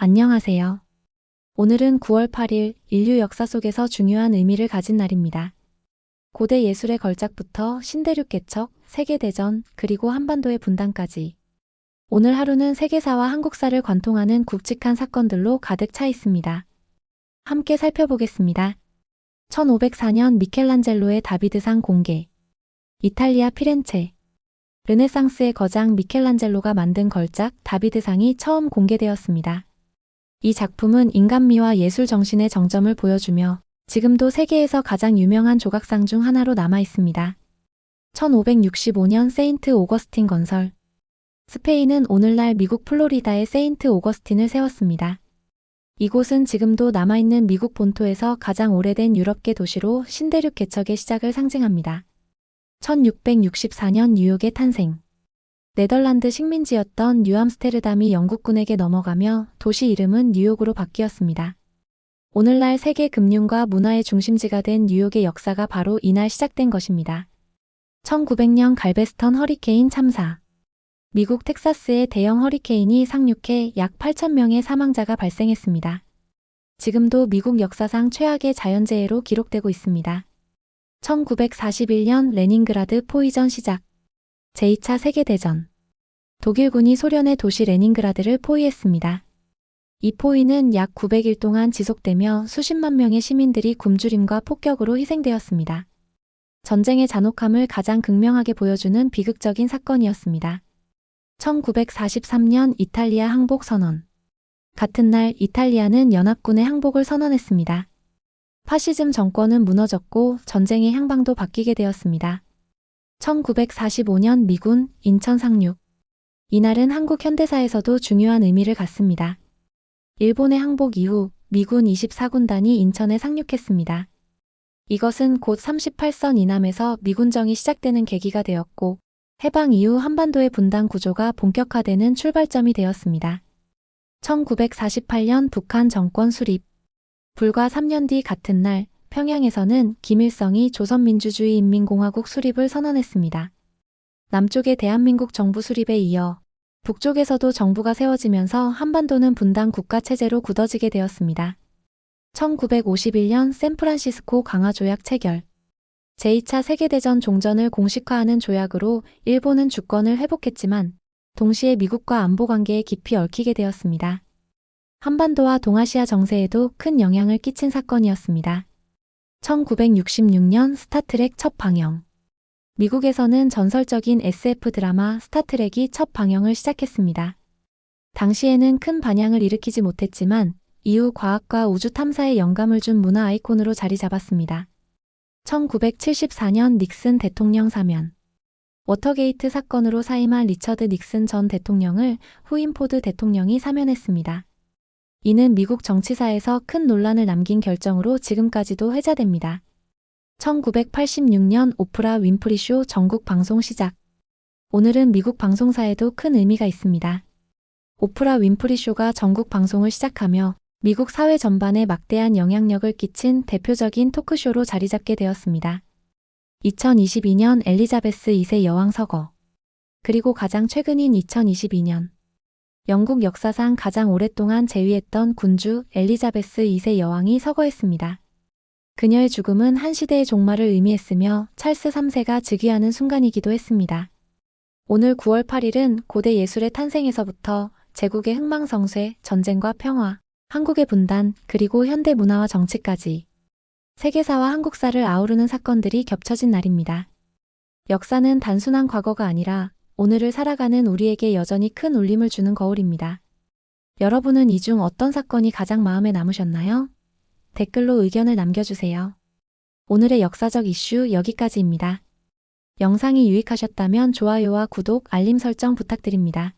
안녕하세요. 오늘은 9월 8일 인류 역사 속에서 중요한 의미를 가진 날입니다. 고대 예술의 걸작부터 신대륙 개척, 세계대전, 그리고 한반도의 분단까지. 오늘 하루는 세계사와 한국사를 관통하는 굵직한 사건들로 가득 차 있습니다. 함께 살펴보겠습니다. 1504년 미켈란젤로의 다비드상 공개. 이탈리아 피렌체. 르네상스의 거장 미켈란젤로가 만든 걸작 다비드상이 처음 공개되었습니다. 이 작품은 인간미와 예술 정신의 정점을 보여주며 지금도 세계에서 가장 유명한 조각상 중 하나로 남아 있습니다. 1565년 세인트 오거스틴 건설. 스페인은 오늘날 미국 플로리다에 세인트 오거스틴을 세웠습니다. 이곳은 지금도 남아있는 미국 본토에서 가장 오래된 유럽계 도시로 신대륙 개척의 시작을 상징합니다. 1664년 뉴욕의 탄생. 네덜란드 식민지였던 뉴암스테르담이 영국군에게 넘어가며 도시 이름은 뉴욕으로 바뀌었습니다. 오늘날 세계 금융과 문화의 중심지가 된 뉴욕의 역사가 바로 이날 시작된 것입니다. 1900년 갈베스턴 허리케인 참사. 미국 텍사스에 대형 허리케인이 상륙해 약 8,000명의 사망자가 발생했습니다. 지금도 미국 역사상 최악의 자연재해로 기록되고 있습니다. 1941년 레닌그라드 포위전 시작. 제2차 세계대전. 독일군이 소련의 도시 레닌그라드를 포위했습니다. 이 포위는 약 900일 동안 지속되며 수십만 명의 시민들이 굶주림과 폭격으로 희생되었습니다. 전쟁의 잔혹함을 가장 극명하게 보여주는 비극적인 사건이었습니다. 1943년 이탈리아 항복 선언. 같은 날 이탈리아는 연합군의 항복을 선언했습니다. 파시즘 정권은 무너졌고 전쟁의 향방도 바뀌게 되었습니다. 1945년 미군 인천 상륙. 이날은 한국 현대사에서도 중요한 의미를 갖습니다. 일본의 항복 이후 미군 24군단이 인천에 상륙했습니다. 이것은 곧 38선 이남에서 미군정이 시작되는 계기가 되었고 해방 이후 한반도의 분단 구조가 본격화되는 출발점이 되었습니다. 1948년 북한 정권 수립. 불과 3년 뒤 같은 날 평양에서는 김일성이 조선민주주의인민공화국 수립을 선언했습니다. 남쪽의 대한민국 정부 수립에 이어 북쪽에서도 정부가 세워지면서 한반도는 분단 국가체제로 굳어지게 되었습니다. 1951년 샌프란시스코 강화조약 체결. 제2차 세계대전 종전을 공식화하는 조약으로 일본은 주권을 회복했지만 동시에 미국과 안보관계에 깊이 얽히게 되었습니다. 한반도와 동아시아 정세에도 큰 영향을 끼친 사건이었습니다. 1966년 스타트랙 첫 방영. 미국에서는 전설적인 SF 드라마 스타트랙이 첫 방영을 시작했습니다. 당시에는 큰 반향을 일으키지 못했지만 이후 과학과 우주 탐사에 영감을 준 문화 아이콘으로 자리 잡았습니다. 1974년 닉슨 대통령 사면. 워터게이트 사건으로 사임한 리처드 닉슨 전 대통령을 후임 포드 대통령이 사면했습니다. 이는 미국 정치사에서 큰 논란을 남긴 결정으로 지금까지도 회자됩니다. 1986년 오프라 윈프리 쇼 전국 방송 시작. 오늘은 미국 방송사에도 큰 의미가 있습니다. 오프라 윈프리 쇼가 전국 방송을 시작하며 미국 사회 전반에 막대한 영향력을 끼친 대표적인 토크쇼로 자리잡게 되었습니다. 2022년 엘리자베스 2세 여왕 서거. 그리고 가장 최근인 2022년. 영국 역사상 가장 오랫동안 재위했던 군주 엘리자베스 2세 여왕이 서거했습니다. 그녀의 죽음은 한 시대의 종말을 의미했으며 찰스 3세가 즉위하는 순간이기도 했습니다. 오늘 9월 8일은 고대 예술의 탄생에서부터 제국의 흥망성쇠, 전쟁과 평화, 한국의 분단, 그리고 현대 문화와 정치까지 세계사와 한국사를 아우르는 사건들이 겹쳐진 날입니다. 역사는 단순한 과거가 아니라 오늘을 살아가는 우리에게 여전히 큰 울림을 주는 거울입니다. 여러분은 이 중 어떤 사건이 가장 마음에 남으셨나요? 댓글로 의견을 남겨주세요. 오늘의 역사적 이슈 여기까지입니다. 영상이 유익하셨다면 좋아요와 구독, 알림 설정 부탁드립니다.